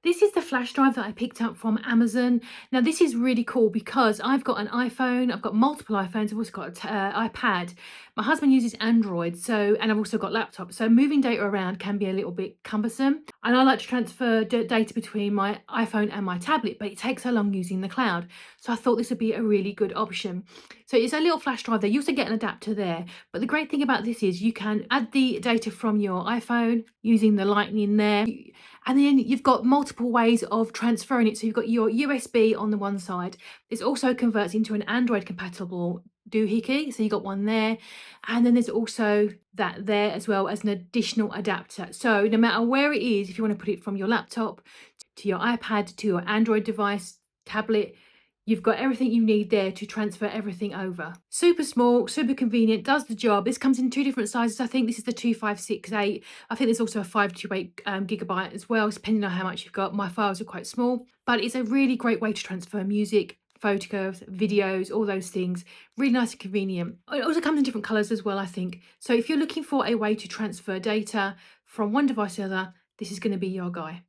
This is the flash drive that I picked up from Amazon. Now, this is really cool because I've got an iPhone, I've got multiple iPhones, I've also got an iPad. My husband uses Android, and I've also got laptops. So moving data around can be a little bit cumbersome. And I like to transfer data between my iPhone and my tablet, but it takes so long using the cloud. So I thought this would be a really good option. So it's a little flash drive there. You also get an adapter there. But the great thing about this is you can add the data from your iPhone using the Lightning there. And then you've got multiple ways of transferring it. So you've got your USB on the one side. This also converts into an Android compatible doohickey. So you've got one there. And then there's also that there as well as an additional adapter. So no matter where it is, if you want to put it from your laptop to your iPad to your Android device, tablet, you've got everything you need there to transfer everything over. Super small, super convenient, does the job. This comes in two different sizes. I think this is the 2568. I think there's also a 528 gigabyte as well, depending on how much you've got. My files are quite small, but it's a really great way to transfer music, photographs, videos, all those things. Really nice and convenient. It also comes in different colors as well, I think. So if you're looking for a way to transfer data from one device to the other, this is going to be your guy.